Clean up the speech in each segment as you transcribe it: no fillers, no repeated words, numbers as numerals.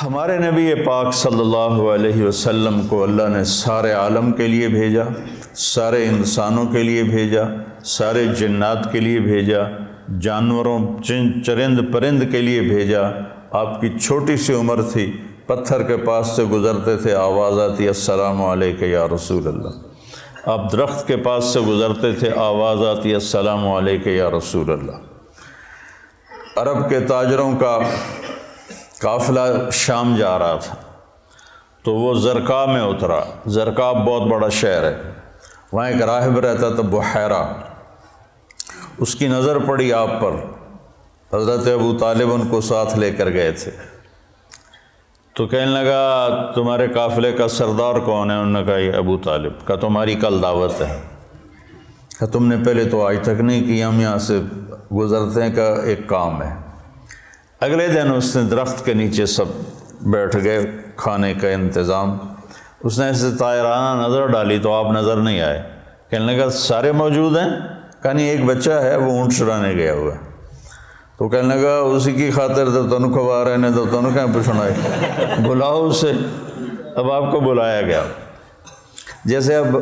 ہمارے نبی پاک صلی اللہ علیہ وسلم کو اللہ نے سارے عالم کے لیے بھیجا، سارے انسانوں کے لیے بھیجا، سارے جنات کے لیے بھیجا، جانوروں چرند پرند کے لیے بھیجا۔ آپ کی چھوٹی سی عمر تھی، پتھر کے پاس سے گزرتے تھے، آواز آتی السلام علیکہ یا رسول اللہ۔ آپ درخت کے پاس سے گزرتے تھے، آواز آتی السلام علیکہ یا رسول اللہ۔ عرب کے تاجروں کا قافلہ شام جا رہا تھا تو وہ زرقا میں اترا۔ زرقا بہت بڑا شہر ہے، وہاں ایک راہب رہتا تھا بحیرہ۔ اس کی نظر پڑی آپ پر، حضرت ابو طالب ان کو ساتھ لے کر گئے تھے، تو کہنے لگا تمہارے قافلے کا سردار کون ہے؟ انہوں نے کہا یہ ابو طالب۔ کہا تمہاری کل دعوت ہے۔ کہا تم نے پہلے تو آج تک نہیں کی، ہم یہاں سے گزرتے ہیں، کا ایک کام ہے۔ اگلے دن اس نے درخت کے نیچے سب بیٹھ گئے، کھانے کا انتظام۔ اس نے ایسے طائرانہ نظر ڈالی تو آپ نظر نہیں آئے۔ کہنے لگا سارے موجود ہیں؟ کہا نہیں، ایک بچہ ہے وہ اونٹ چرانے گیا ہوا ہے۔ تو کہنے لگا اسی کی خاطر تو تنو کھوا رہے نے، تو تنو کہیں پوچھنا ہے، بلاؤ اسے۔ اب آپ کو بلایا گیا۔ جیسے اب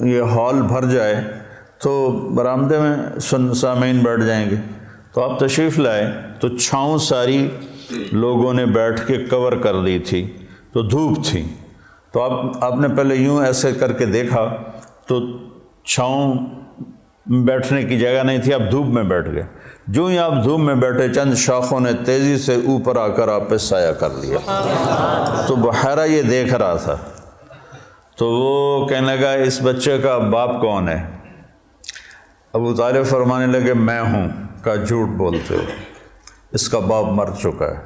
یہ ہال بھر جائے تو برآمدے میں سامعین بیٹھ جائیں گے، تو آپ تشریف لائے تو چھاؤں ساری لوگوں نے بیٹھ کے کور کر دی تھی، تو دھوپ تھی، تو آپ نے پہلے یوں ایسے کر کے دیکھا تو چھاؤں بیٹھنے کی جگہ نہیں تھی، آپ دھوپ میں بیٹھ گئے۔ جو ہی آپ دھوپ میں بیٹھے، چند شاخوں نے تیزی سے اوپر آ کر آپ پہ سایہ کر لیا۔ تو بحیرہ یہ دیکھ رہا تھا، تو وہ کہنے لگا اس بچے کا باپ کون ہے؟ ابو طالب فرمانے لگے میں ہوں۔ کا جھوٹ بولتے ہو، اس کا باپ مر چکا ہے۔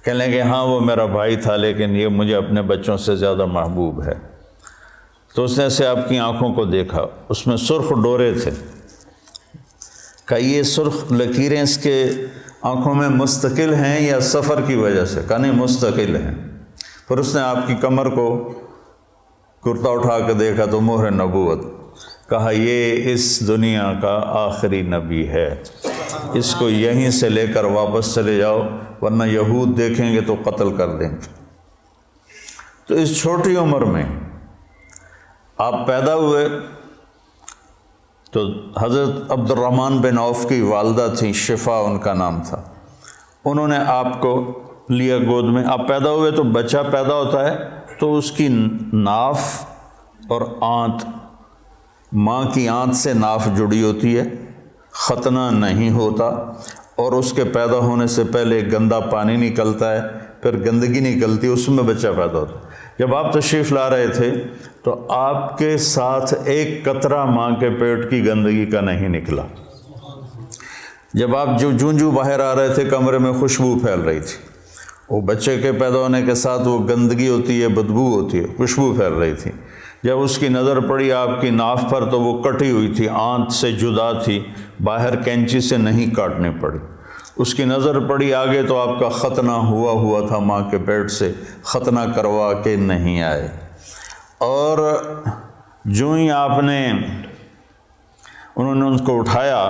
کہنے لگے ہاں وہ میرا بھائی تھا، لیکن یہ مجھے اپنے بچوں سے زیادہ محبوب ہے۔ تو اس نے سے آپ کی آنکھوں کو دیکھا، اس میں سرخ ڈورے تھے۔ کہ یہ سرخ لکیریں اس کے آنکھوں میں مستقل ہیں یا سفر کی وجہ سے؟ کہا نہیں، مستقل ہیں۔ پھر اس نے آپ کی کمر کو کرتا اٹھا کے دیکھا تو مہر نبوت۔ کہا یہ اس دنیا کا آخری نبی ہے، اس کو یہیں سے لے کر واپس چلے جاؤ، ورنہ یہود دیکھیں گے تو قتل کر دیں گے۔ تو اس چھوٹی عمر میں آپ پیدا ہوئے تو حضرت عبد الرحمن بن عوف کی والدہ تھیں، شفا ان کا نام تھا، انہوں نے آپ کو لیا گود میں۔ آپ پیدا ہوئے تو بچہ پیدا ہوتا ہے تو اس کی ناف اور آنت، ماں کی آنت سے ناف جڑی ہوتی ہے، ختنہ نہیں ہوتا، اور اس کے پیدا ہونے سے پہلے گندا پانی نکلتا ہے، پھر گندگی نکلتی ہے، اس میں بچہ پیدا ہوتا ہے۔ جب آپ تشریف لا رہے تھے تو آپ کے ساتھ ایک قطرہ ماں کے پیٹ کی گندگی کا نہیں نکلا۔ جب آپ جو باہر آ رہے تھے کمرے میں خوشبو پھیل رہی تھی، وہ بچے کے پیدا ہونے کے ساتھ وہ گندگی ہوتی ہے، بدبو ہوتی ہے، خوشبو پھیل رہی تھی۔ جب اس کی نظر پڑی آپ کی ناف پر تو وہ کٹی ہوئی تھی، آنت سے جدا تھی، باہر کینچی سے نہیں کاٹنی پڑی۔ اس کی نظر پڑی آگے تو آپ کا ختنہ ہوا تھا، ماں کے پیٹ سے ختنہ کروا کے نہیں آئے۔ اور جو ہی آپ نے انہوں نے ان کو اٹھایا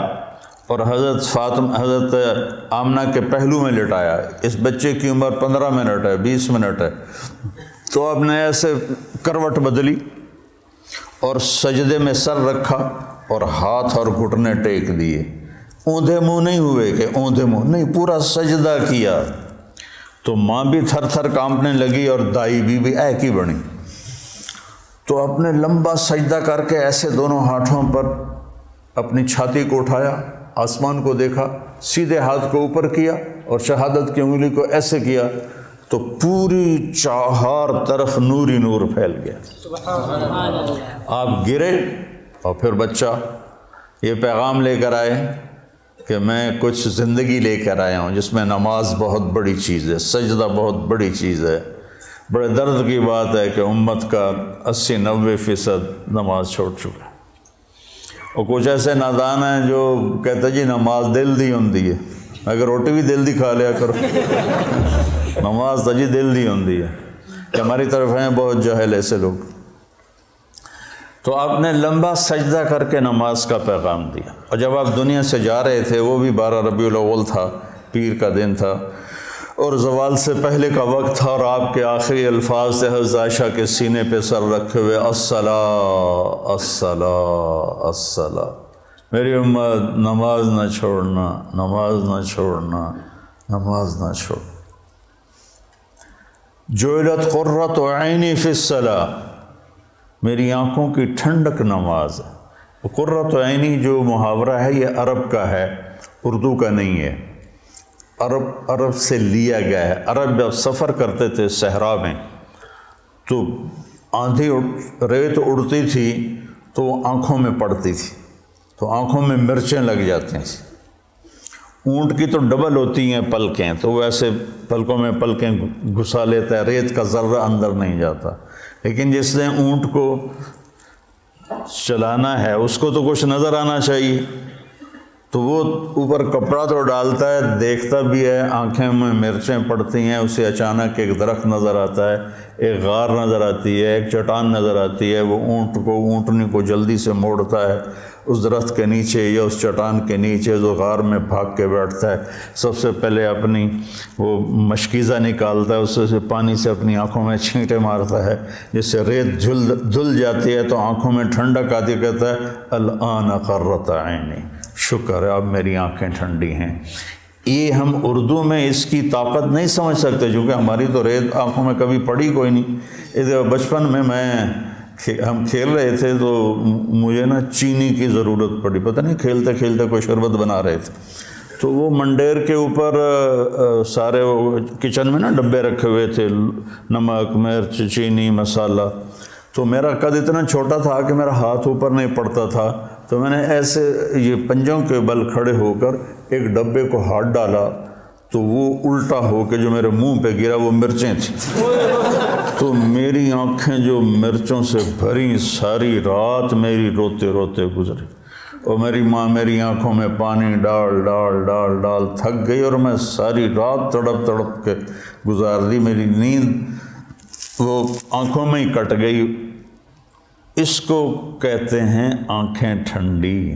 اور حضرت آمنہ کے پہلو میں لٹایا، اس بچے کی عمر 15 منٹ ہے، 20 منٹ ہے، تو آپ نے ایسے کروٹ بدلی اور سجدے میں سر رکھا اور ہاتھ اور گھٹنے ٹیک دیے۔ اوندھے منہ نہیں ہوئے کہ اوندھے منہ نہیں، پورا سجدہ کیا۔ تو ماں بھی تھر تھر کانپنے لگی اور دائی بھی اے کی بنی۔ تو آپ نے لمبا سجدہ کر کے ایسے دونوں ہاتھوں پر اپنی چھاتی کو اٹھایا، آسمان کو دیکھا، سیدھے ہاتھ کو اوپر کیا اور شہادت کی انگلی کو ایسے کیا تو پوری چہار طرف نور ہی نور پھیل گیا۔ آپ گرے اور پھر بچہ یہ پیغام لے کر آئے کہ میں کچھ زندگی لے کر آیا ہوں جس میں نماز بہت بڑی چیز ہے، سجدہ بہت بڑی چیز ہے۔ بڑے درد کی بات ہے کہ امت کا 80-90% نماز چھوڑ چکا ہے، اور کچھ ایسے نادان ہیں جو کہتے جی نماز دل دی ہوندی ہے، اگر روٹی بھی دل دی کھا لیا کرو، نماز تو جی دل دی ہوندی ہے۔ کہ ہماری طرف ہیں بہت جاہل ایسے لوگ۔ تو آپ نے لمبا سجدہ کر کے نماز کا پیغام دیا، اور جب آپ دنیا سے جا رہے تھے وہ بھی 12 ربیع الاول تھا، پیر کا دن تھا، اور زوال سے پہلے کا وقت تھا، اور آپ کے آخری الفاظ تھے حضرت عائشہ کے سینے پہ سر رکھے ہوئے، الصلاۃ الصلاۃ الصلاۃ، میری امت نماز نہ چھوڑنا، نماز نہ چھوڑنا، نماز نہ چھوڑ۔ جعلت قرۃ عینی فی الصلاۃ، میری آنکھوں کی ٹھنڈک نماز ہے۔ قرۃ عینی جو محاورہ ہے یہ عرب کا ہے، اردو کا نہیں ہے، عرب سے لیا گیا ہے۔ عرب جب سفر کرتے تھے صحرا میں تو آندھی ریت اڑتی تھی تو وہ آنکھوں میں پڑتی تھی، تو آنکھوں میں مرچیں لگ جاتی تھیں۔ اونٹ کی تو ڈبل ہوتی ہیں پلکیں، تو وہ ایسے پلکوں میں پلکیں گھسا لیتا ہے، ریت کا ذرہ اندر نہیں جاتا۔ لیکن جس نے اونٹ کو چلانا ہے اس کو تو کچھ نظر آنا چاہیے، تو وہ اوپر کپڑا تو ڈالتا ہے، دیکھتا بھی ہے، آنکھیں میں مرچیں پڑتی ہیں، اسے اچانک ایک درخت نظر آتا ہے، ایک غار نظر آتی ہے، ایک چٹان نظر آتی ہے، وہ اونٹنی کو جلدی سے موڑتا ہے اس درخت کے نیچے یا اس چٹان کے نیچے، جو غار میں بھاگ کے بیٹھتا ہے، سب سے پہلے اپنی وہ مشکیزہ نکالتا ہے، اس سے پانی سے اپنی آنکھوں میں چھینٹے مارتا ہے، جس سے ریت دھل جاتی ہے تو آنکھوں میں ٹھنڈک آتی، کہتا ہے الآن قرۃ عینی، شکر ہے اب میری آنکھیں ٹھنڈی ہیں۔ یہ ہم اردو میں اس کی طاقت نہیں سمجھ سکتے، چونکہ ہماری تو ریت آنکھوں میں کبھی پڑی کوئی نہیں۔ ادھر بچپن میں ہم کھیل رہے تھے تو مجھے نا چینی کی ضرورت پڑی، پتہ نہیں کھیلتے کھیلتے کوئی شربت بنا رہے تھے، تو وہ منڈیر کے اوپر سارے وہ کچن میں نا ڈبے رکھے ہوئے تھے، نمک، مرچ، چینی، مسالہ، تو میرا قد اتنا چھوٹا تھا کہ میرا ہاتھ اوپر نہیں پڑتا تھا، تو میں نے ایسے یہ پنجوں کے بل کھڑے ہو کر ایک ڈبے کو ہاتھ ڈالا تو وہ الٹا ہو کے جو میرے منہ پہ گرا وہ مرچیں تھیں، تو میری آنکھیں جو مرچوں سے بھری، ساری رات میری روتے روتے گزری، اور میری ماں میری آنکھوں میں پانی ڈال ڈال ڈال ڈال تھک گئی، اور میں ساری رات تڑپ تڑپ کے گزار دی، میری نیند وہ آنکھوں میں ہی کٹ گئی۔ اس کو کہتے ہیں آنکھیں ٹھنڈی۔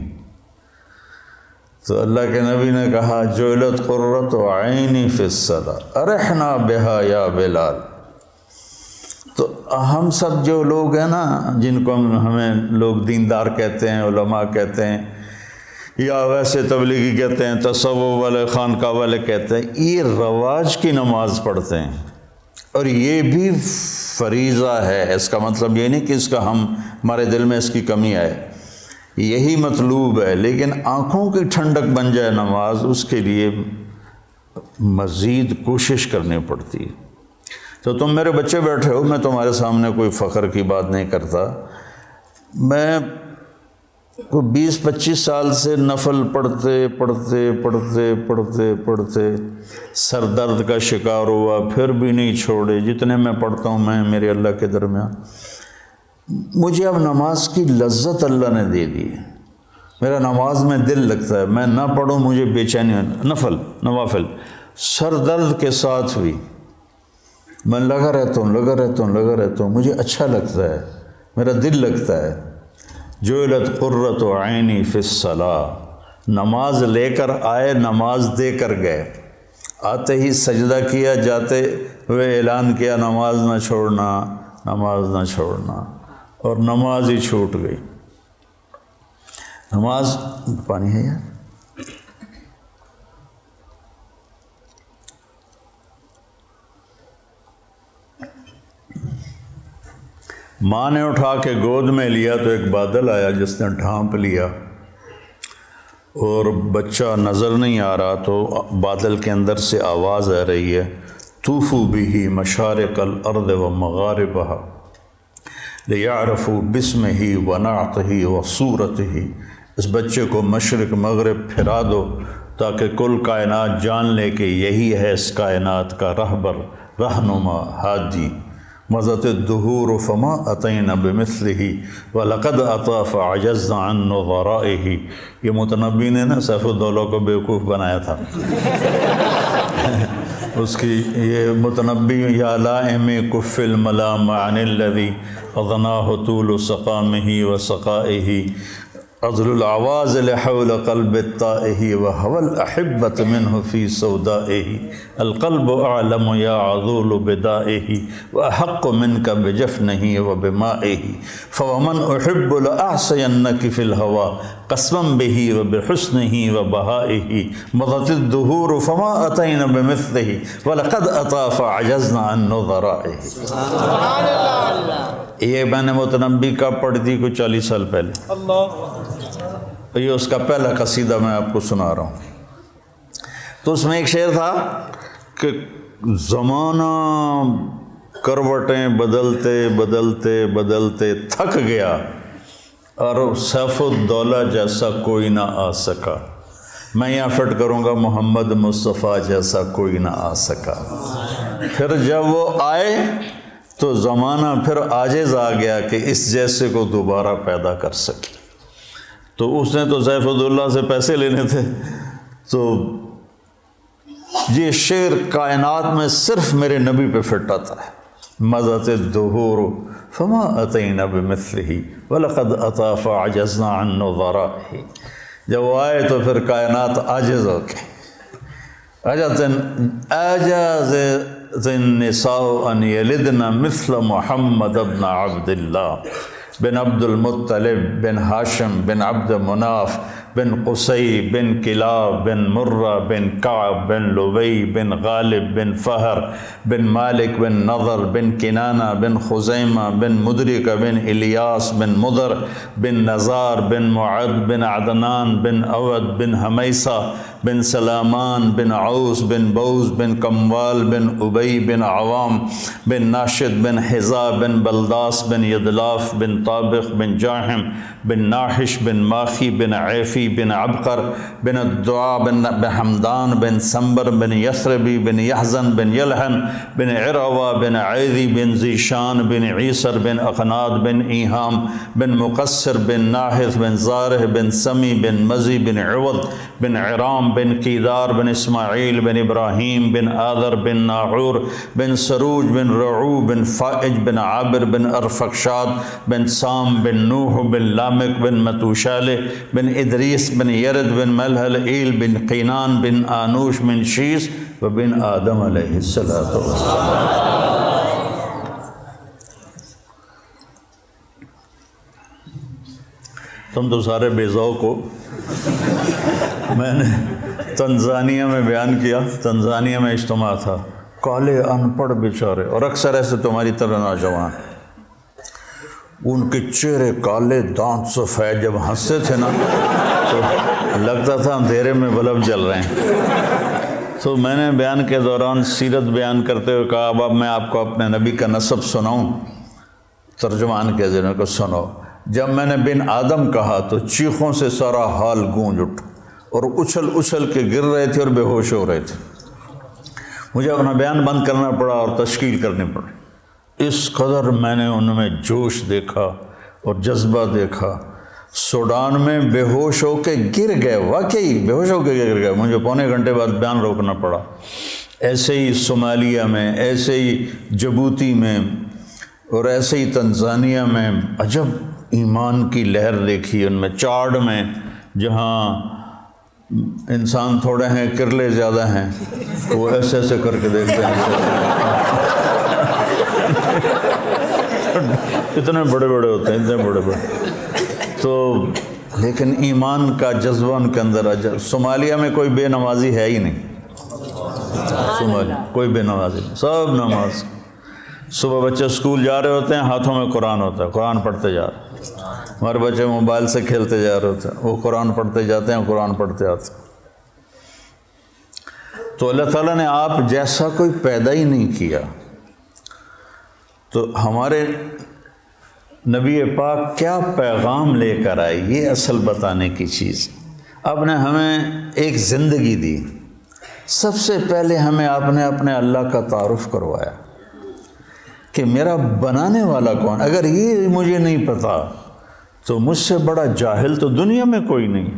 تو اللہ کے نبی نے کہا جعلت قرۃ عینی فی الصلاۃ ارحنا بہا یا بلال۔ تو ہم سب جو لوگ ہیں نا، جن کو ہمیں لوگ دیندار کہتے ہیں، علماء کہتے ہیں، یا ویسے تبلیغی کہتے ہیں، تصوف والے، خانقاہ والے کہتے ہیں، یہ رواج کی نماز پڑھتے ہیں، اور یہ بھی فریضہ ہے۔ اس کا مطلب یہ نہیں کہ اس کا ہمارے دل میں اس کی کمی آئے، یہی مطلوب ہے، لیکن آنکھوں کی ٹھنڈک بن جائے نماز، اس کے لیے مزید کوشش کرنی پڑتی ہے۔ تو تم میرے بچے بیٹھے ہو، میں تمہارے سامنے کوئی فخر کی بات نہیں کرتا، میں 20-25 سال سے نفل پڑھتے پڑھتے پڑھتے پڑھتے پڑھتے سر درد کا شکار ہوا، پھر بھی نہیں چھوڑے، جتنے میں پڑھتا ہوں میں میرے اللہ کے درمیان، مجھے اب نماز کی لذت اللہ نے دے دی ہے، میرا نماز میں دل لگتا ہے، میں نہ پڑھوں مجھے بے چینی، نوافل سر درد کے ساتھ بھی میں لگا رہتا ہوں، مجھے اچھا لگتا ہے، میرا دل لگتا ہے۔ جعلت قرۃ عینی فی الصلاۃ، نماز لے کر آئے، نماز دے کر گئے، آتے ہی سجدہ کیا، جاتے ہوئے اعلان کیا نماز نہ چھوڑنا، نماز نہ چھوڑنا، اور نماز ہی چھوٹ گئی۔ نماز پانی ہے یار، ماں نے اٹھا کے گود میں لیا تو ایک بادل آیا جس نے ڈھانپ لیا، اور بچہ نظر نہیں آ رہا، تو بادل کے اندر سے آواز آ رہی ہے طوفوا بہ مشارق الارض ومغاربہا لیعرفوا باسمہ ونعتہ وصورتہ، اس بچے کو مشرق مغرب پھرا دو تاکہ کل کائنات جان لے کہ یہی ہے اس کائنات کا رہبر، رہنما، ہادی۔ مضت الدہور فما اتینا بمثلہ ولقد اتی فعجزنا عن نظرائہ، یہ متنبی نے نا سیف الدولہ کو بیوقوف بنایا تھا، اس کی یہ متنبی یا لائم کف الملام عن الذی اضناہ طول سقامہ وسقائہ عذل العواز لحول قلب الطائہ وہو الاحبۃ منہ فی سودائہ۔ القلب اعلم یا عذول بدائه واحق منك بجفنه وبمائه فومن احب لاعصینک فی الهوى قسما به وبحسنه وبهائه مضت الدهور فما اتینا بمثله ولقد اتی فعجزنا عن نظرائه۔ سبحان اللہ۔ یہ میں نے متنبی کا پڑھ دی کوئی 40 سال پہلے، یہ اس کا پہلا قصیدہ میں آپ کو سنا رہا ہوں۔ تو اس میں ایک شعر تھا کہ زمانہ کروٹیں بدلتے بدلتے بدلتے تھک گیا اور سیف الدولہ جیسا کوئی نہ آ سکا، میں یہاں فٹ کروں گا محمد مصطفیٰ جیسا کوئی نہ آ سکا۔ پھر جب وہ آئے تو زمانہ پھر عاجز آ گیا کہ اس جیسے کو دوبارہ پیدا کر سکے۔ تو اس نے تو سیف الدولہ سے پیسے لینے تھے، تو یہ شعر کائنات میں صرف میرے نبی پہ فٹ آتا ہے۔ مضت الدہور فما اتینا بمثلہ ولقد اتی فعجزنا عن نظرائہ۔ جب وہ آئے تو پھر کائنات عاجز ہو گئی۔ عجز النساء ان یلدن مثل محمد بن عبد اللہ بن عبد المطلب بن ہاشم بن عبد مناف بن قصی بن کلاب بن مرہ بن کعب بن لبی بن غالب بن فہر بن مالک بن نضر بن کنانہ بن خزیمہ بن مدرکہ بن الیاس بن مدر بن نزار بن معد بن عدنان بن اود بن حمیسہ بن سلامان بن عوس بن بوز بن کموال بن ابی بن عوام بن ناشد بن حذا بن بلداس بن یدلاف بن طابق بن جاہم بن ناحش بن ماخی بن عیفی بن عبقر بن الدعاء بن حمدان بن سنبر بن یثربی بن یحزن بن یلحن بن عروہ بن عیدی بن ذیشان بن عیسر بن اقناد بن ایہام بن مقصر بن ناحث بن زارح بن سمی بن مزی بن عوض بن عرام بن قیدار بن اسماعیل بن ابراہیم بن آذر بن ناحور بن سروج بن رعو بن فائج بن عابر بن ارفقشاد بن سام بن نوح بن لامک بن متوشالہ بن ادریس بن یرد بن ملحل ایل بن قینان بن آنوش بن شیس و بن آدم علیہ السلام۔ تم تو سارے بے ذوق ہو۔ میں نے تنزانیہ میں بیان کیا، تنزانیہ میں اجتماع تھا، کالے ان پڑھ بیچارے، اور اکثر ایسے تمہاری طرح نوجوان، ان کے چہرے کالے، دانت سفید، جب ہنستے تھے نا تو لگتا تھا اندھیرے میں بلب جل رہے ہیں۔ تو میں نے بیان کے دوران سیرت بیان کرتے ہوئے کہا اب میں آپ کو اپنے نبی کا نسب سناؤں؟ ترجمان کے ذریعے کو سنو۔ جب میں نے بن آدم کہا تو چیخوں سے سارا حال گونج اٹھ اور اچھل اچھل کے گر رہے تھے اور بے ہوش ہو رہے تھے۔ مجھے اپنا بیان بند کرنا پڑا اور تشکیل کرنی پڑی۔ اس قدر میں نے ان میں جوش دیکھا اور جذبہ دیکھا، سوڈان میں بے ہوش ہو کے گر گئے، واقعی بے ہوش ہو کے گر گئے، مجھے پونے گھنٹے بعد بیان روکنا پڑا۔ ایسے ہی صومالیہ میں، ایسے ہی جبوتی میں، اور ایسے ہی تنزانیہ میں عجب ایمان کی لہر دیکھی ان میں۔ چاڈ میں جہاں انسان تھوڑے ہیں کرلے زیادہ ہیں، وہ ایسے ایسے کر کے دیکھتے ہیں، اتنے بڑے بڑے ہوتے ہیں، اتنے بڑے بڑے، تو لیکن ایمان کا جذبہ ان کے اندر عجب۔ صومالیہ میں کوئی بے نمازی ہے ہی نہیں، صومالیہ کوئی بے نمازی نہیں، سب نماز۔ صبح بچے اسکول جا رہے ہوتے ہیں، ہاتھوں میں قرآن ہوتا ہے، قرآن پڑھتے جا رہے ہیں۔ ہمارے بچے موبائل سے کھیلتے جا رہے ہوتے ہیں، وہ قرآن پڑھتے جاتے ہیں، قرآن پڑھتے آتے ہیں۔ تو اللہ تعالیٰ نے آپ جیسا کوئی پیدا ہی نہیں کیا، تو ہمارے نبی پاک کیا پیغام لے کر آئے، یہ اصل بتانے کی چیز۔ آپ نے ہمیں ایک زندگی دی، سب سے پہلے ہمیں آپ نے اپنے اللہ کا تعارف کروایا کہ میرا بنانے والا کون۔ اگر یہ مجھے نہیں پتا تو مجھ سے بڑا جاہل تو دنیا میں کوئی نہیں۔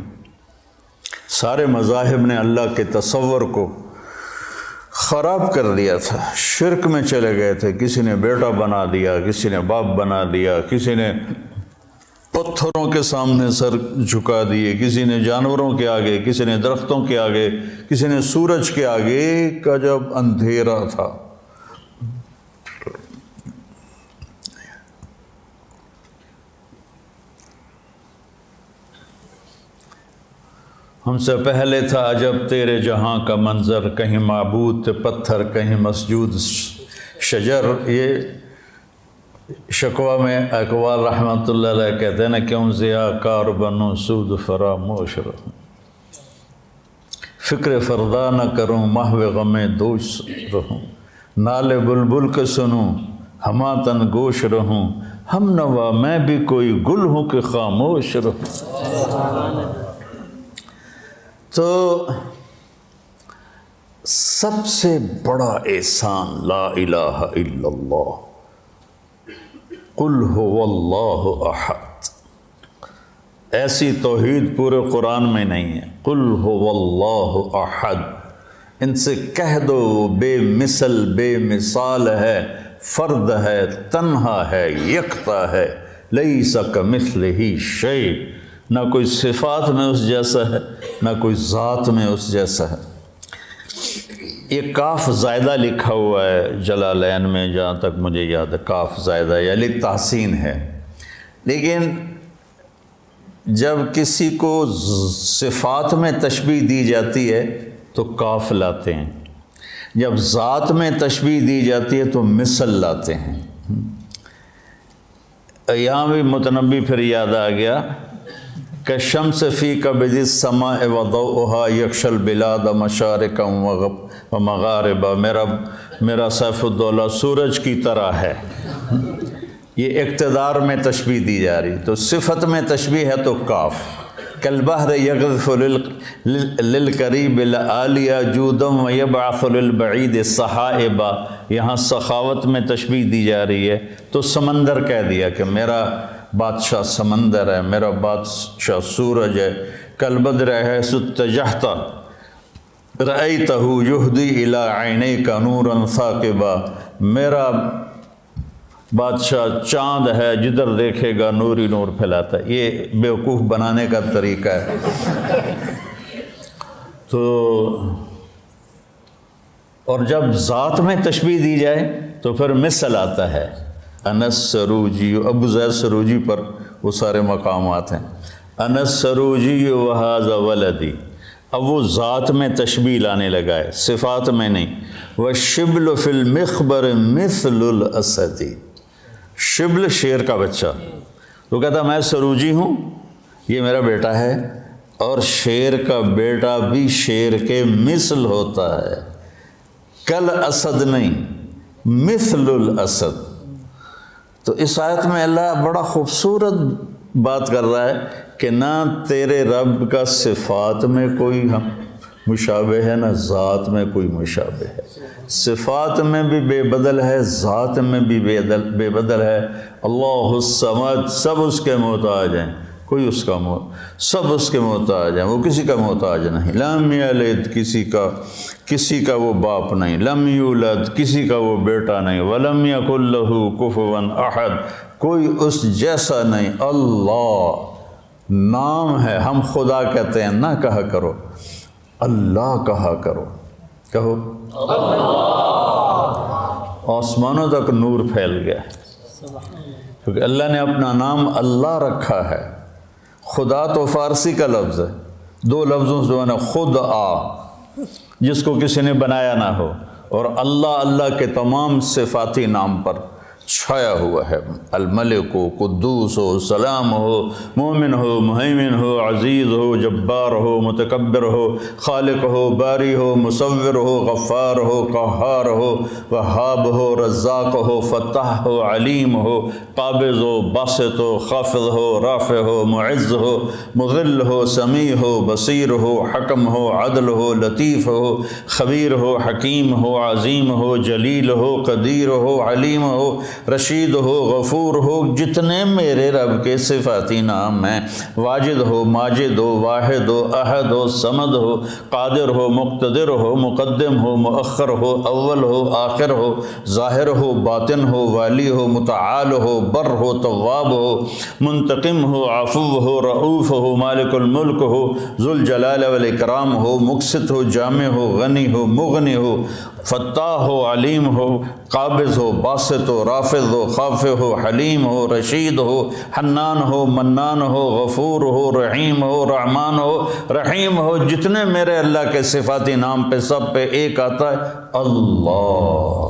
سارے مذاہب نے اللہ کے تصور کو خراب کر دیا تھا، شرک میں چلے گئے تھے، کسی نے بیٹا بنا دیا، کسی نے باپ بنا دیا، کسی نے پتھروں کے سامنے سر جھکا دیے، کسی نے جانوروں کے آگے، کسی نے درختوں کے آگے، کسی نے سورج کے آگے کا جب اندھیرا تھا۔ ہم سے پہلے تھا عجب تیرے جہاں کا منظر، کہیں معبود تھے پتھر، کہیں مسجود شجر۔ یہ شکوہ میں اقوال رحمۃ اللہ علیہ کہتے ہیں نا، کیوں ضیاء کار بنوں سود فراموش رہوں، فکر فردا نہ کروں محو غم دوش رہوں، نالے بلبل کے سنوں ہما تن گوش رہوں، ہم نوا میں بھی کوئی گل ہوں کہ خاموش رہوں۔ تو سب سے بڑا احسان لا الہ الا اللہ، قل هو اللہ احد۔ ایسی توحید پورے قرآن میں نہیں ہے۔ قل هو اللہ احد، ان سے کہہ دو بے مثل بے مثال ہے، فرد ہے، تنہا ہے، یکتا ہے، لیس کمثلہ شیء، نہ کوئی صفات میں اس جیسا ہے، نہ کوئی ذات میں اس جیسا ہے۔ یہ کاف زائدہ لکھا ہوا ہے جلالین میں، جہاں تک مجھے یاد ہے کاف زائدہ یعنی تحسین ہے، لیکن جب کسی کو صفات میں تشبیہ دی جاتی ہے تو کاف لاتے ہیں، جب ذات میں تشبیہ دی جاتی ہے تو مثل لاتے ہیں۔ یہاں بھی متنبی پھر یاد آ گیا کہ شمس فی کبد السماء وضوءها یکشی البلاد مشارقا ومغاربا، میرا سیف الدولہ سورج کی طرح ہے۔ یہ اقتدار میں تشبیہ دی جا رہی، تو صفت میں تشبیہ ہے تو کاف۔ کالبحر یغرف للقریب العالیہ جودا ویبعث للبعید سحائبا، یہاں سخاوت میں تشبیہ دی جا رہی ہے تو سمندر کہہ دیا کہ میرا بادشاہ سمندر ہے، میرا بادشاہ سورج ہے۔ کالبدر حیث اتجہت رأیتہ یہدی الی عینیک نورا ثاقبا، میرا بادشاہ چاند ہے، جدھر دیکھے گا نور ہی نور پھیلاتا ہے۔ یہ بیوقوف بنانے کا طریقہ ہے۔ تو اور جب ذات میں تشبیہ دی جائے تو پھر مثل آتا ہے۔ انس سروجی، ابو زید سروجی پر وہ سارے مقامات ہیں۔ انس سروجی وہذا ولدی، اب وہ ذات میں تشبیہ لانے لگا ہے، صفات میں نہیں۔ والشبل فی المخبر مثل الاسد، شبل شیر کا بچہ، تو کہتا میں سروجی ہوں، یہ میرا بیٹا ہے، اور شیر کا بیٹا بھی شیر کے مثل ہوتا ہے، کل اسد نہیں، مثل الاسد۔ تو اس آیت میں اللہ بڑا خوبصورت بات کر رہا ہے کہ نہ تیرے رب کا صفات میں کوئی مشابہ ہے، نہ ذات میں کوئی مشابہ ہے، صفات میں بھی بے بدل ہے، ذات میں بھی بے بدل ہے۔ اللہ الصمد، سب اس کے محتاج ہیں، کوئی اس کا سب اس کے محتاج ہیں، وہ کسی کا محتاج نہیں۔ لم یلد، کسی کا وہ باپ نہیں، لم یولد، کسی کا وہ بیٹا نہیں، ولم یکن لہ کفوا احد، کوئی اس جیسا نہیں۔ اللہ نام ہے، ہم خدا کہتے ہیں، نہ کہا کرو اللہ کہا کرو، کہو آسمانوں تک نور پھیل گیا، کیونکہ اللہ نے اپنا نام اللہ رکھا ہے۔ خدا تو فارسی کا لفظ ہے، دو لفظوں سے بنا، خود جس کو کسی نے بنایا نہ ہو، اور اللہ کے تمام صفاتی نام پر چھایا ہوا ہے۔ الملک ہو، قدوس ہو، سلام ہو، مومن ہو، مہیمن ہو، عزیز ہو، جبار ہو، متکبر ہو، خالق ہو، باری ہو، مصور ہو، غفار ہو، قہار ہو، وہاب ہو، رزاق ہو، فتح ہو، علیم ہو، قابض ہو، باسط ہو، خافض ہو، رافع ہو، معز ہو، مذل ہو، سمیع ہو، بصیر ہو، حکم ہو، عدل ہو، لطیف ہو، خبیر ہو، حکیم ہو، عظیم ہو، جلیل ہو، قدیر ہو، علیم ہو، رشید ہو، غفور ہو، جتنے میرے رب کے صفاتی نام ہیں، واجد ہو، ماجد ہو، واحد ہو، احد ہو، صمد ہو، قادر ہو، مقتدر ہو، مقدم ہو، مؤخر ہو، اول ہو، آخر ہو، ظاہر ہو، باطن ہو، والی ہو، متعال ہو، بر ہو، تواب ہو، منتقم ہو، عفو ہو، رؤوف ہو، مالک الملک ہو، ذوالجلال والاکرام ہو، مقسط ہو، جامع ہو، غنی ہو، مغنی ہو، فتاح ہو، علیم ہو، قابض ہو، باسط ہو، رافض ہو، خافض ہو، حلیم ہو، رشید ہو، حنان ہو، منان ہو، غفور ہو، رحیم ہو، رحمان ہو، رحیم ہو، جتنے میرے اللہ کے صفاتی نام پہ سب پہ ایک آتا ہے اللہ۔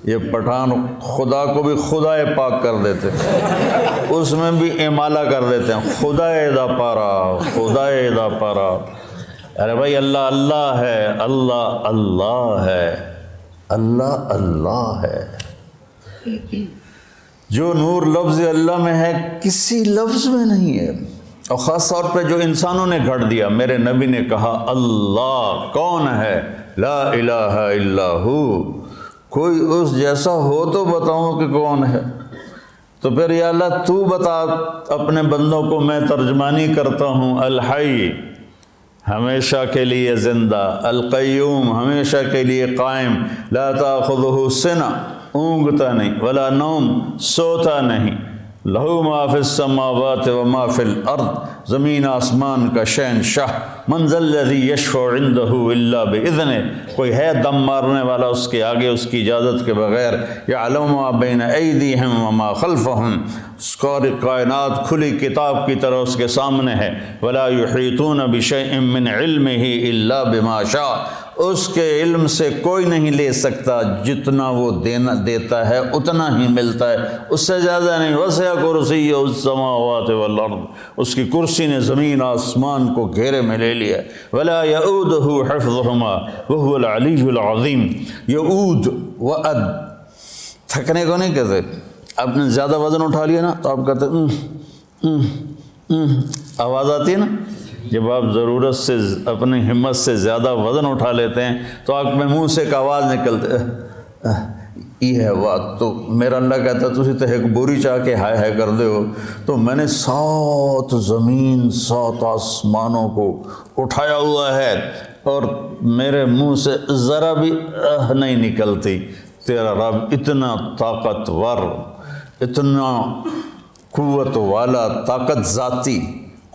یہ پٹھان خدا کو بھی خدا پاک کر دیتے ہیں، اس میں بھی امالہ کر دیتے ہیں، خدا دا پارا، خدا دا پارا۔ ارے بھائی اللہ اللہ ہے، اللہ اللہ ہے، اللہ اللہ ہے۔ جو نور لفظ اللہ میں ہے کسی لفظ میں نہیں ہے، اور خاص طور پہ جو انسانوں نے گھڑ دیا۔ میرے نبی نے کہا اللہ کون ہے؟ لا الہ الا ہو، کوئی اس جیسا ہو تو بتاؤں کہ کون ہے؟ تو پھر یا اللہ تو بتا اپنے بندوں کو، میں ترجمانی کرتا ہوں۔ الحی ہمیشہ کے لیے زندہ، القیوم ہمیشہ کے لیے قائم، لا تاخذہ سنہ اونگتا نہیں، ولا نوم سوتا نہیں، لہو ما فی السماوات و ما فی الارض، زمین آسمان کا شہنشاہ، من ذا الذی یشفع عندہ الا باذنہ، کوئی ہے دم مارنے والا اس کے آگے اس کی اجازت کے بغیر؟ یعلم ما بین ایدیہم و ما خلفہم، ساری کائنات کھلی کتاب کی طرح اس کے سامنے ہے۔ ولا یحیطون بشیء من علمہ الا بما شاء، اس کے علم سے کوئی نہیں لے سکتا، جتنا وہ دیتا ہے اتنا ہی ملتا ہے، اس سے زیادہ نہیں۔ وسع کرسیہ السماوات والارض، اس کی کرسی نے زمین آسمان کو گھیرے میں لے لیا۔ ولا یؤودہ حفظہما وہو العلی العظیم، یؤود وعد، تھکنے کو نہیں کہتے۔ آپ نے زیادہ وزن اٹھا لیا نا تو آپ کہتے آواز آتی ہے نا، جب آپ ضرورت سے اپنی ہمت سے زیادہ وزن اٹھا لیتے ہیں تو آپ میں منہ سے ایک آواز نکلتے یہ ہے بات۔ تو میرا اللہ کہتا ہے تسی تو ایک بوری چاہ کے ہائے ہائے کر دے ہو، تو میں نے 7 زمین 7 آسمانوں کو اٹھایا ہوا ہے اور میرے منہ سے ذرا بھی نہیں نکلتی۔ تیرا رب اتنا طاقتور، اتنا قوت والا، طاقت ذاتی،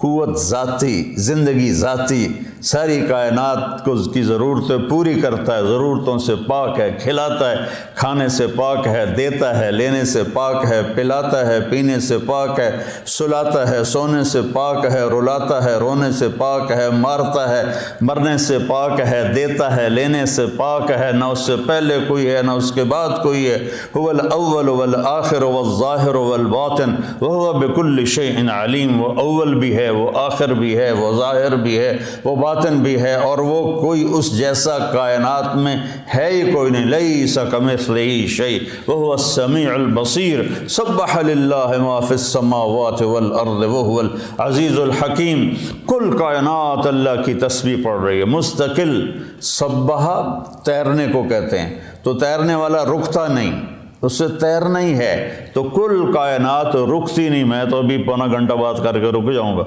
قوت ذاتی، زندگی ذاتی، ساری کائنات کو اس کی ضرورتیں پوری کرتا ہے، ضرورتوں سے پاک ہے، کھلاتا ہے، کھانے سے پاک ہے، دیتا ہے، لینے سے پاک ہے، پلاتا ہے، پینے سے پاک ہے، سلاتا ہے، سونے سے پاک ہے، رلاتا ہے، رونے سے پاک ہے، مارتا ہے، مرنے سے پاک ہے، دیتا ہے، لینے سے پاک ہے، نہ اس سے پہلے کوئی ہے نہ اس کے بعد کوئی ہے۔ هو الاول والآخر والظاہر والباطن وهو بكل شيء علیم، وہ اول بھی ہے، وہ آخر بھی ہے، وہ ظاہر بھی ہے، وہ باطن بھی ہے، اور وہ کوئی اس جیسا کائنات میں ہے ہی کوئی نہیں۔ لیس کمثلہ شیء وہو السمیع البصیر، سبح للہ ما فی السماوات والارض وہو العزیز الحکیم۔ کل کائنات اللہ کی تسبیح پڑھ رہی ہے مستقل۔ سبح تیرنے کو کہتے ہیں، تو تیرنے والا رکتا نہیں، اس سے تیرنا ہی ہے، تو کل کائنات رکتی نہیں۔ میں تو ابھی پونا گھنٹہ بات کر کے رک جاؤں گا،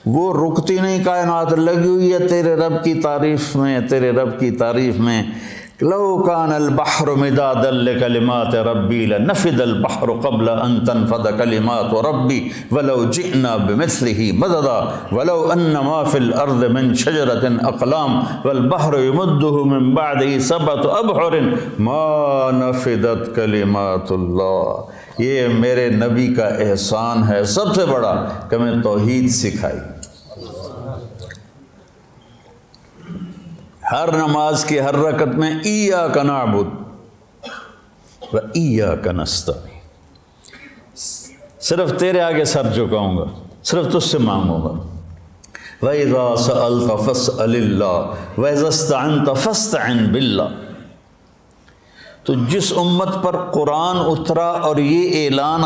وہ رکتی نہیں، کائنات لگی ہوئی ہے تیرے رب کی تعریف میں، تیرے رب کی تعریف میں۔ لو کان البحر مدادا لکلمات ربی لنفد البحر قبل ان تنفد کلمات ربی ولو جئنا بمثلہ مددا ولو ان ما فی الارض من شجرۃ اقلام والبحر یمدہ من بعدہ 7 ابحر ما نفدت کلمات اللہ۔ یہ میرے نبی کا احسان ہے سب سے بڑا کہ میں توحید سکھائی۔ ہر نماز کی ہر رکعت میں ایاک نعبد و ایاک نستعین، صرف تیرے آگے سر جھکاؤں گا، صرف تجھ سے مانگوں گا۔ وَإِذَا سَأَلْتَ فَاسْأَلِ اللَّهَ وَإِذَا اسْتَعَنْتَ فَاسْتَعِنْ بِاللَّهِ۔ تو جس امت پر قرآن اترا اور یہ اعلان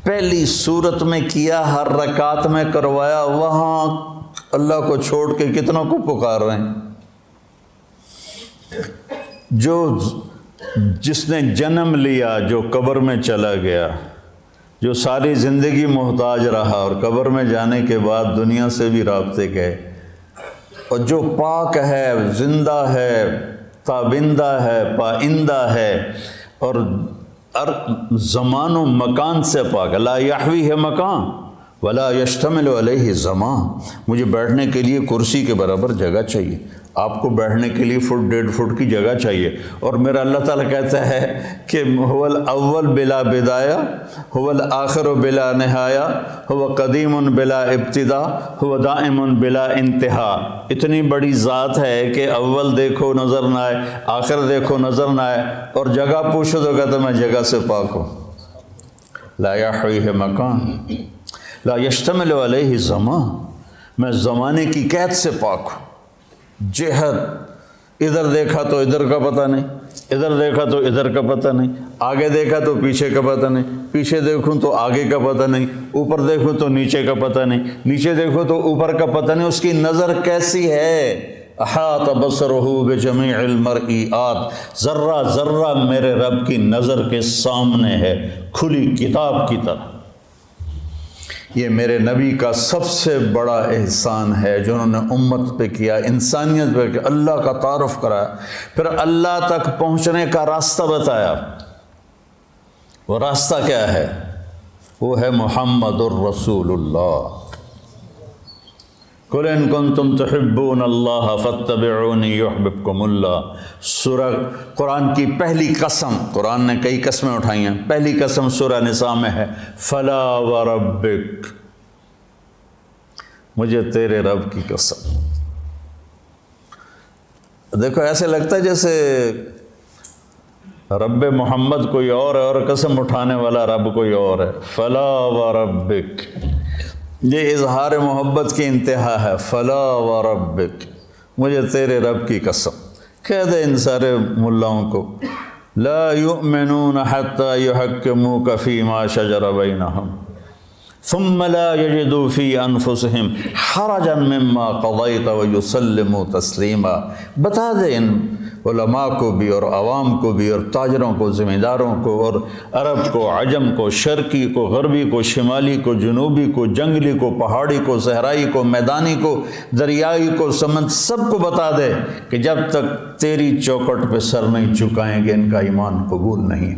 پہلی صورت میں کیا، ہر رکعت میں کروایا، وہاں اللہ کو چھوڑ کے کتنوں کو پکار رہے ہیں؟ جو جس نے جنم لیا جو قبر میں چلا گیا، جو ساری زندگی محتاج رہا اور قبر میں جانے کے بعد دنیا سے بھی رابطے گئے، اور جو پاک ہے، زندہ ہے، تابندہ ہے، پائندہ ہے، اور زمان و مکان سے پاک، لا یحوی ہے مکان ولا یشتمل علیہ زمان۔ مجھے بیٹھنے کے لیے کرسی کے برابر جگہ چاہیے، آپ کو بیٹھنے کے لیے 1.5 فٹ کی جگہ چاہیے، اور میرا اللہ تعالیٰ کہتا ہے کہ هو الاول بلا بدایہ، هو الآخر بلا نہایہ، هو قدیم بلا ابتدا، هو دائم بلا انتہا۔ اتنی بڑی ذات ہے کہ اول دیکھو نظر نہ آئے، آخر دیکھو نظر نہ آئے، اور جگہ پوچھو تو کہتا میں جگہ سے پاک ہوں۔ لا یحویہ مکان لا یشتمل علیہ زمان، میں زمانے کی قید سے پاک ہوں۔ جہت، ادھر دیکھا تو ادھر کا پتہ نہیں، ادھر دیکھا تو ادھر کا پتہ نہیں، آگے دیکھا تو پیچھے کا پتہ نہیں، پیچھے دیکھوں تو آگے کا پتہ نہیں، اوپر دیکھوں تو نیچے کا پتہ نہیں، نیچے دیکھو تو اوپر کا پتہ نہیں۔ اس کی نظر کیسی ہے؟ احاط بصرہ بجمیع المرئیات، ذرہ ذرہ میرے رب کی نظر کے سامنے ہے، کھلی کتاب کی طرح۔ یہ میرے نبی کا سب سے بڑا احسان ہے جو انہوں نے امت پہ کیا، انسانیت پہ کیا، اللہ کا تعارف کرایا، پھر اللہ تک پہنچنے کا راستہ بتایا۔ وہ راستہ کیا ہے؟ وہ ہے محمد الرسول اللہ۔ قُلْ إِن كُنتُمْ تُحِبُّونَ اللَّهَ فَاتَّبِعُونِي يُحْبِبْكُمُ اللَّهُ۔ سورہ قرآن کی پہلی قسم، قرآن نے کئی قسمیں اٹھائی ہیں، پہلی قسم سورہ نساء میں ہے، فَلَا وَرَبِّكَ، مجھے تیرے رب کی قسم۔ دیکھو ایسے لگتا ہے جیسے رب محمد کوئی اور ہے اور قسم اٹھانے والا رب کوئی اور ہے۔ فَلَا وَرَبِّكَ، یہ اظہار محبت کی انتہا ہے۔ فلا وربک، مجھے تیرے رب کی قسم۔ کہہ دے ان سارے ملاؤں کو، لا یؤمنون حتی یحکموک فیما شجر بینہم ثم لا یجدوا فی انفسہم حرجا مما قضیت ویسلموا تسلیما۔ بتا دے ان علماء کو بھی اور عوام کو بھی اور تاجروں کو، ذمہ داروں کو، اور عرب کو، عجم کو، شرقی کو، غربی کو، شمالی کو، جنوبی کو، جنگلی کو، پہاڑی کو، صحرائی کو، میدانی کو، دریائی کو، سمندر، سب کو بتا دے کہ جب تک تیری چوکھٹ پہ سر نہیں جھکائیں گے ان کا ایمان قبول نہیں۔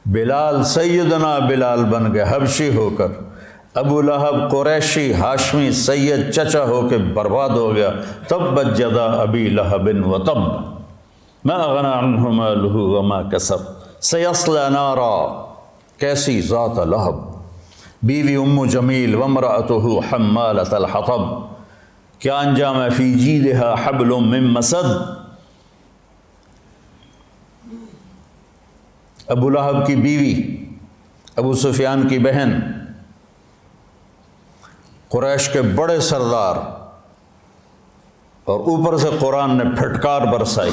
بلال، سیدنا بلال بن گئے حبشی ہو کر، ابو لہب قریشی ہاشمی سید چچا ہو کے برباد ہو گیا۔ تبت یدا ابی لہب وتب ما اغنی عنہ مالہ وما کسب سیصلی نارا، کیسی ذات لہب، بیوی ام جمیل وامرأتہ حمالۃ الحطب، کیا انجام ہے، فی جیدہا حبل من مسد۔ ابو لہب کی بیوی، ابو سفیان کی بہن، قریش کے بڑے سردار، اور اوپر سے قرآن نے پھٹکار برسائی،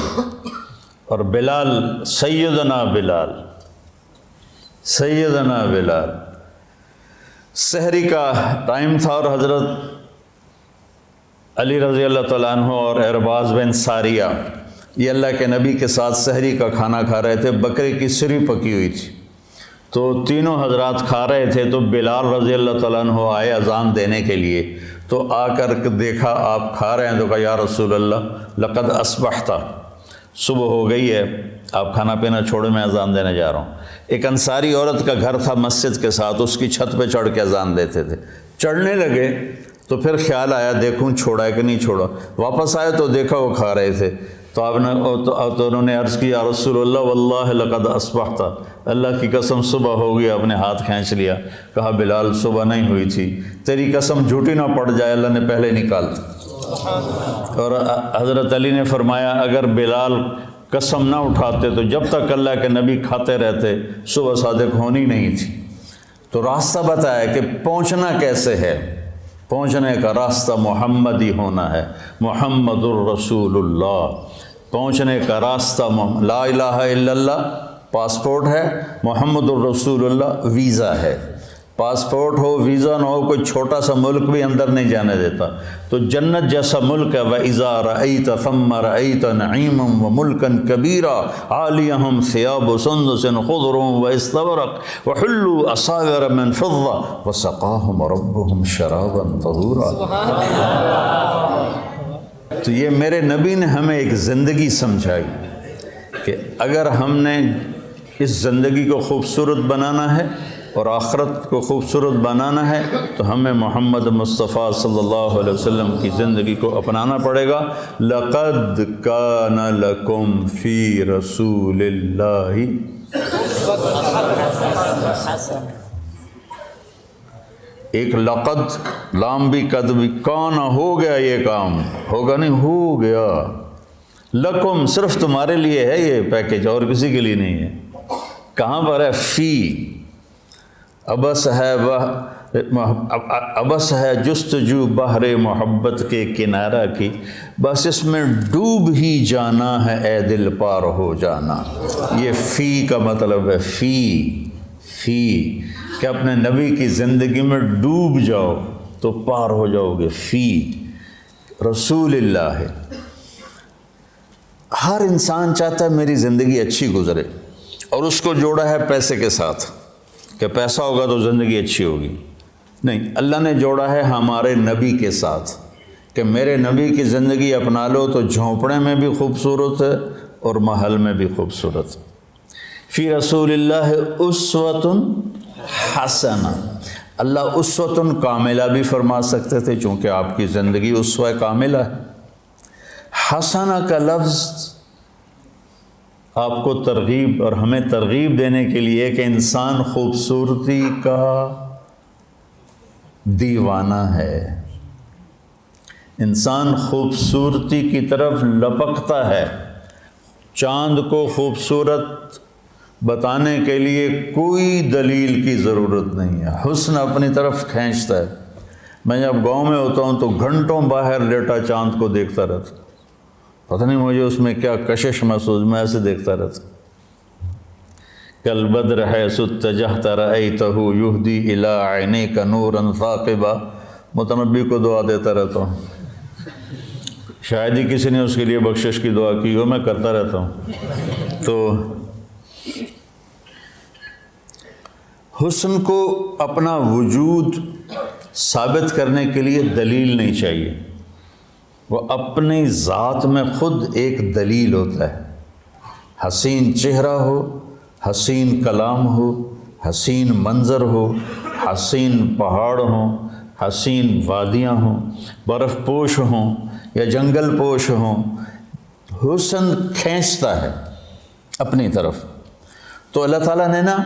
اور بلال، سیدنا بلال، سیدنا بلال، سحری کا ٹائم تھا اور حضرت علی رضی اللہ تعالیٰ عنہ اور ارباز بن ساریہ یہ اللہ کے نبی کے ساتھ سحری کا کھانا کھا رہے تھے، بکرے کی سری پکی ہوئی تھی، تو تینوں حضرات کھا رہے تھے، تو بلال رضی اللہ تعالیٰ عنہ آئے اذان دینے کے لیے، تو آ کر دیکھا آپ کھا رہے ہیں، تو کہا یا رسول اللہ لقد اصبحت، صبح ہو گئی ہے، آپ کھانا پینا چھوڑے، میں اذان دینے جا رہا ہوں۔ ایک انصاری عورت کا گھر تھا مسجد کے ساتھ، اس کی چھت پہ چڑھ کے اذان دیتے تھے۔ چڑھنے لگے تو پھر خیال آیا دیکھوں چھوڑا ہے کہ نہیں چھوڑا، واپس آئے تو دیکھا وہ کھا رہے تھے، تو آپ نے تو انہوں نے عرض کی یا رسول اللہ واللہ لقد اصبحت، اللہ کی قسم صبح ہو گئی، آپ نے ہاتھ کھینچ لیا۔ کہا بلال صبح نہیں ہوئی تھی، تیری قسم جھوٹی نہ پڑ جائے، اللہ نے پہلے نکال دی۔ اور حضرت علی نے فرمایا اگر بلال قسم نہ اٹھاتے تو جب تک اللہ کے نبی کھاتے رہتے صبح صادق ہونی نہیں تھی۔ تو راستہ بتایا کہ پہنچنا کیسے ہے، پہنچنے کا راستہ محمدی ہونا ہے، محمد الرسول اللہ۔ پہنچنے کا راستہ لا الہ الا اللہ پاسپورٹ ہے، محمد الرسول اللہ ویزا ہے۔ پاسپورٹ ہو، ویزا نہ ہو، کوئی چھوٹا سا ملک بھی اندر نہیں جانے دیتا۔ تو جنت جیسا ملک ہے، وَإِذَا رَأَيْتَ ثَمَّ رَأَيْتَ نَعِيمًا وَمُلْكًا كَبِيرًا عَالِيَهُمْ ثِيَابُ سُندُسٍ خُضْرٌ وَإِسْتَبْرَقٌ وَحُلُّوا أَسَاوِرَ مِنْ فِضَّةٍ وَسَقَاهُمْ رَبُّهُمْ شَرَابًا طَهُورًا۔ تو یہ میرے نبی نے ہمیں ایک زندگی سمجھائی کہ اگر ہم نے اس زندگی کو خوبصورت بنانا ہے اور آخرت کو خوبصورت بنانا ہے تو ہمیں محمد مصطفیٰ صلی اللہ علیہ وسلم کی زندگی کو اپنانا پڑے گا۔ لَقَدْ كَانَ لَكُمْ فِي رَسُولِ اللَّهِ، ایک لقد لام بھی قد بھی، کانا ہو گیا، یہ کام ہوگا نہیں، ہو گیا، لکم صرف تمہارے لیے ہے یہ پیکیج، اور کسی کے لیے نہیں ہے۔ کہاں پر ہے؟ فی، ابس ہے جستجو بحر محبت کے کنارہ کی، بس اس میں ڈوب ہی جانا ہے اے دل پار ہو جانا۔ یہ فی کا مطلب ہے، فی کہ اپنے نبی کی زندگی میں ڈوب جاؤ تو پار ہو جاؤ گے۔ فی رسول اللہ ہے۔ ہر انسان چاہتا ہے میری زندگی اچھی گزرے، اور اس کو جوڑا ہے پیسے کے ساتھ کہ پیسہ ہوگا تو زندگی اچھی ہوگی۔ نہیں، اللہ نے جوڑا ہے ہمارے نبی کے ساتھ کہ میرے نبی کی زندگی اپنا لو تو جھونپڑے میں بھی خوبصورت ہے اور محل میں بھی خوبصورت۔ فی رسول اللہ اسوۃ حسنہ، اللہ اسوۃ کاملہ بھی فرما سکتے تھے چونکہ آپ کی زندگی اسوہ کاملہ ہے۔ حسنہ کا لفظ آپ کو ترغیب اور ہمیں ترغیب دینے کے لیے کہ انسان خوبصورتی کا دیوانہ ہے، انسان خوبصورتی کی طرف لپکتا ہے۔ چاند کو خوبصورت بتانے کے لیے کوئی دلیل کی ضرورت نہیں ہے، حسن اپنی طرف کھینچتا ہے۔ میں جب گاؤں میں ہوتا ہوں تو گھنٹوں باہر لیٹا چاند کو دیکھتا رہتا، پتہ نہیں مجھے اس میں کیا کشش محسوس، میں ایسے دیکھتا رہتا۔ کل بدر حیث اتجہت رأیتہ یہدی الی عینیک نورا ثاقبا، متنبی کو دعا دیتا رہتا ہوں، شاید ہی کسی نے اس کے لیے بخشش کی دعا کی ہو، میں کرتا رہتا ہوں۔ تو حسن کو اپنا وجود ثابت کرنے کے لیے دلیل نہیں چاہیے، وہ اپنی ذات میں خود ایک دلیل ہوتا ہے۔ حسین چہرہ ہو، حسین کلام ہو، حسین منظر ہو، حسین پہاڑ ہوں، حسین وادیاں ہوں، برف پوش ہوں یا جنگل پوش ہوں، حسن کھینچتا ہے اپنی طرف۔ تو اللہ تعالیٰ نے نا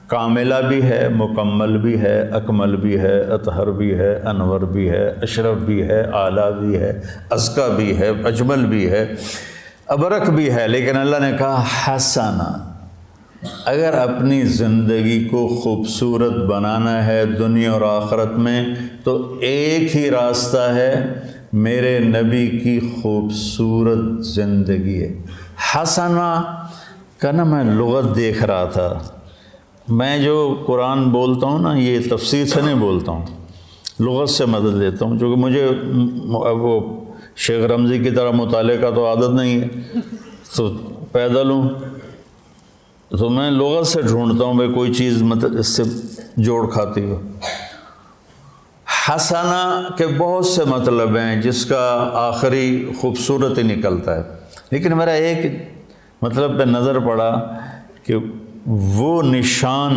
کاملہ بھی ہے، مکمل بھی ہے، اکمل بھی ہے، اطہر بھی ہے، انور بھی ہے، اشرف بھی ہے، اعلیٰ بھی ہے، ازکیٰ بھی ہے، اجمل بھی ہے، ابرک بھی ہے، لیکن اللہ نے کہا حسنہ۔ اگر اپنی زندگی کو خوبصورت بنانا ہے دنیا اور آخرت میں تو ایک ہی راستہ ہے، میرے نبی کی خوبصورت زندگی ہے۔ حسنہ کا نا میں لغت دیکھ رہا تھا، میں جو قرآن بولتا ہوں نا یہ تفسیر سے نہیں بولتا ہوں، لغت سے مدد لیتا ہوں، چونکہ مجھے وہ شیخ رمضی کی طرح مطالعے کا تو عادت نہیں ہے، تو پیدل ہوں تو میں لغت سے ڈھونڈتا ہوں بھائی کوئی چیز مطلب اس سے جوڑ کھاتی ہو۔ حسنہ کے بہت سے مطلب ہیں جس کا آخری خوبصورت ہی نکلتا ہے، لیکن میرا ایک مطلب پہ نظر پڑا کہ وہ نشان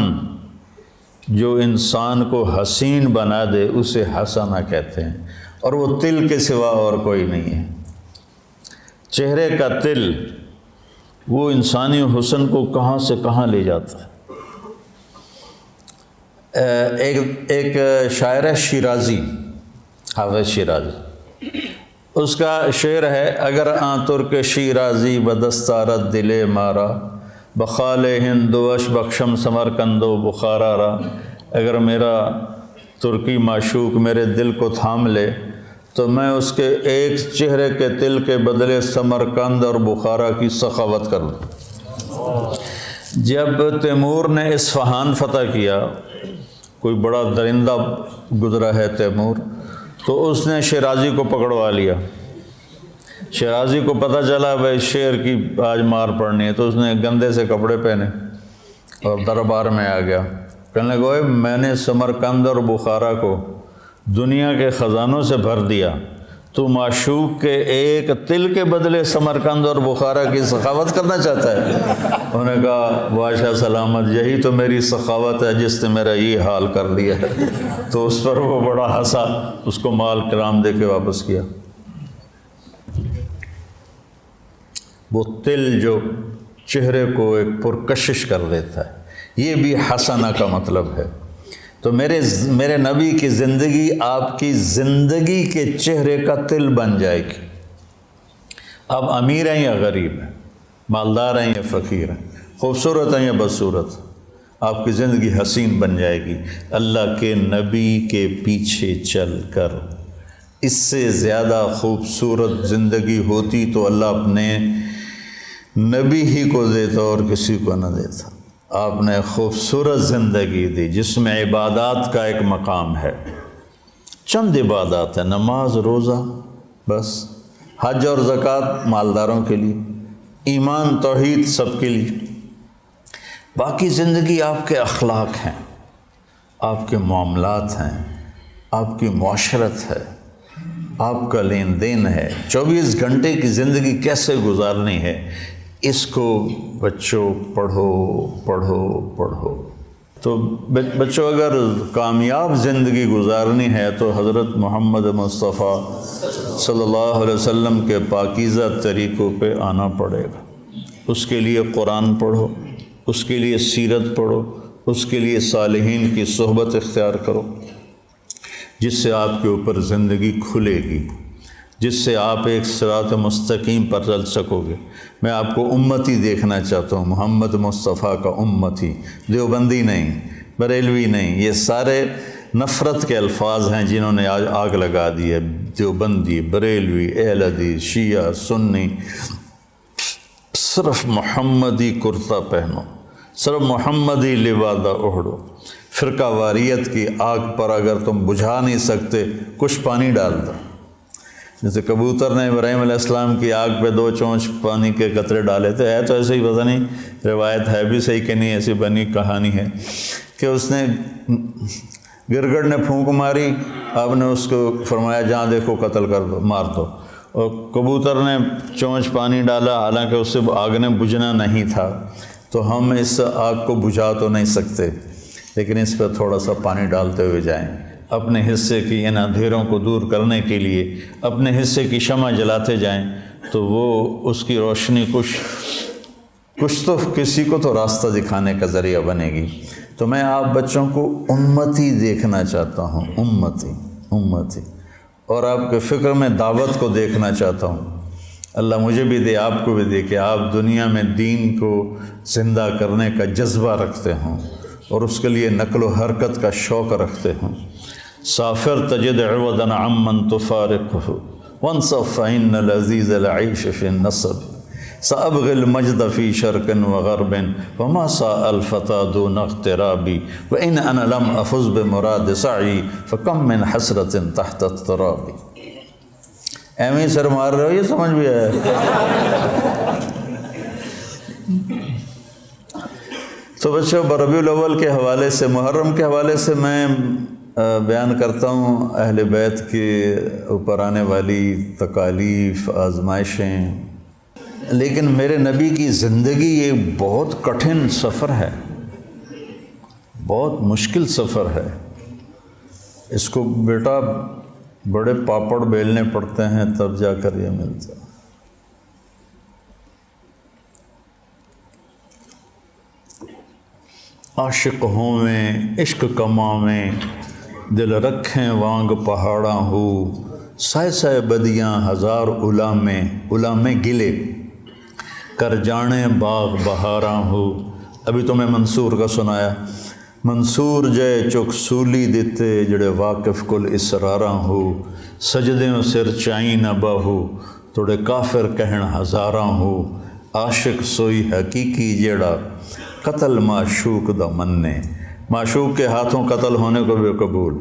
جو انسان کو حسین بنا دے اسے حسنہ کہتے ہیں، اور وہ تل کے سوا اور کوئی نہیں ہے۔ چہرے کا تل وہ انسانی حسن کو کہاں سے کہاں لے جاتا ہے۔ ایک شاعر ہے شیرازی، حافظ شیرازی، اس کا شعر ہے اگر آن ترک شیرازی بدستارت دل مارا بخال ہندوش بخشم سمرکندو بخارا را، اگر میرا ترکی معشوق میرے دل کو تھام لے تو میں اس کے ایک چہرے کے تل کے بدلے سمرکند اور بخارا کی سخاوت کر دوں۔ جب تیمور نے اصفہان فتح کیا کوئی بڑا درندہ گزرا ہے تیمور، تو اس نے شیرازی کو پکڑوا لیا۔ شیرازی کو پتہ چلا بھائی شیر کی آج مار پڑنی ہے، تو اس نے گندے سے کپڑے پہنے اور دربار میں آ گیا۔ کہنے لگا میں نے سمرقند اور بخارا کو دنیا کے خزانوں سے بھر دیا، تو معشوق کے ایک تل کے بدلے سمرقند اور بخارا کی سخاوت کرنا چاہتا ہے؟ انہوں نے کہا بادشاہ سلامت، یہی تو میری سخاوت ہے جس نے میرا یہ حال کر دیا ہے۔ تو اس پر وہ بڑا ہنسا، اس کو مال کرام دے کے واپس کیا۔ وہ تل جو چہرے کو ایک پرکشش کر دیتا ہے، یہ بھی حسنہ کا مطلب ہے۔ تو میرے نبی کی زندگی آپ کی زندگی کے چہرے کا تل بن جائے گی۔ آپ امیر ہیں یا غریب ہیں، مالدار ہیں یا فقیر ہیں، خوبصورت ہیں یا بدصورت، آپ کی زندگی حسین بن جائے گی اللہ کے نبی کے پیچھے چل کر۔ اس سے زیادہ خوبصورت زندگی ہوتی تو اللہ اپنے نبی ہی کو دیتا اور کسی کو نہ دیتا۔ آپ نے خوبصورت زندگی دی جس میں عبادات کا ایک مقام ہے، چند عبادات ہیں، نماز، روزہ، بس، حج اور زکوٰۃ مالداروں کے لیے، ایمان توحید سب کے لیے۔ باقی زندگی آپ کے اخلاق ہیں، آپ کے معاملات ہیں، آپ کی معاشرت ہے، آپ کا لین دین ہے، 24 گھنٹے کی زندگی کیسے گزارنی ہے، اس کو بچوں پڑھو پڑھو پڑھو۔ تو بچوں اگر کامیاب زندگی گزارنی ہے تو حضرت محمد مصطفیٰ صلی اللہ علیہ وسلم کے پاکیزہ طریقوں پہ آنا پڑے گا۔ اس کے لیے قرآن پڑھو، اس کے لیے سیرت پڑھو، اس کے لیے صالحین کی صحبت اختیار کرو، جس سے آپ کے اوپر زندگی کھلے گی، جس سے آپ ایک صراط مستقیم پر چل سکو گے۔ میں آپ کو امتی دیکھنا چاہتا ہوں، محمد مصطفیٰ کا امتی، دیوبندی نہیں، بریلوی نہیں، یہ سارے نفرت کے الفاظ ہیں جنہوں نے آج آگ لگا دی ہے۔ دیوبندی، بریلوی، اہل حدیث، شیعہ، سنی، صرف محمدی کرتا پہنو، صرف محمدی لبادہ اوڑھو۔ فرقہ واریت کی آگ پر اگر تم بجھا نہیں سکتے، کچھ پانی ڈال دو۔ جیسے کبوتر نے ابراہیم علیہ السلام کی آگ پہ 2 چونچ پانی کے قطرے ڈالے تھے، ہے تو ایسے ہی، پتہ نہیں روایت ہے بھی صحیح کہ نہیں، ایسی بنی کہانی ہے کہ اس نے گرگڑ نے پھونک ماری، آپ نے اس کو فرمایا جہاں دیکھو قتل کر دو، مار دو، اور کبوتر نے چونچ پانی ڈالا، حالانکہ اس سے آگ نے بجھنا نہیں تھا۔ تو ہم اس آگ کو بجھا تو نہیں سکتے، لیکن اس پہ تھوڑا سا پانی ڈالتے ہوئے جائیں، اپنے حصے کی ان اندھیروں کو دور کرنے کے لیے اپنے حصے کی شمع جلاتے جائیں، تو وہ اس کی روشنی کچھ تو کسی کو تو راستہ دکھانے کا ذریعہ بنے گی۔ تو میں آپ بچوں کو امتی دیکھنا چاہتا ہوں، امتی، اور آپ کے فکر میں دعوت کو دیکھنا چاہتا ہوں۔ اللہ مجھے بھی دے، آپ کو بھی دے کہ آپ دنیا میں دین کو زندہ کرنے کا جذبہ رکھتے ہوں اور اس کے لیے نقل و حرکت کا شوق رکھتے ہوں۔ سافر تجد عوضا عمن تفارقه وانصف فإن العزيز العيش في النصب سأبغي المجد في شرق وغرب وما ساء الفتى دون اغترابي وإن أنا لم أفز بمراد سعي فكم من حسرة تحت التراب۔ ایویں سر مار رہے ہو، یہ سمجھ بھی آیا؟ تو بچوں، ربیع الاول کے حوالے سے، محرم کے حوالے سے میں بیان کرتا ہوں اہل بیت کے اوپر آنے والی تکالیف، آزمائشیں، لیکن میرے نبی کی زندگی ایک بہت کٹھن سفر ہے، بہت مشکل سفر ہے۔ اس کو بیٹا بڑے پاپڑ بیلنے پڑتے ہیں تب جا کر یہ ملتا ہے۔ عاشق ہوں میں عشق کماں میں دل رکھیں وانگ پہاڑاں ہو سائے سائے بدیاں ہزار علام گلے کر جانے باغ بہاراں ہو۔ ابھی تو میں منصور کا سنایا، منصور جے چک سولی دیتے جڑے واقف کل اسراراں ہو سجدیں سر چائیں نہ بہو توڑے کافر کہن ہزاراں ہو۔ عاشق سوئی حقیقی جیڑا قتل معشوق دا مننے معشوق کے ہاتھوں قتل ہونے کو بھی قبول۔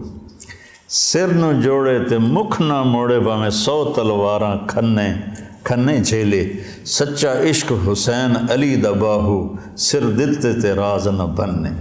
سر نو جوڑے تے مکھ نہ موڑے باویں 100 تلواراں کھنے جھیلے، سچا عشق حسین علی دا باہو، سر دتے تے راز نہ بننے۔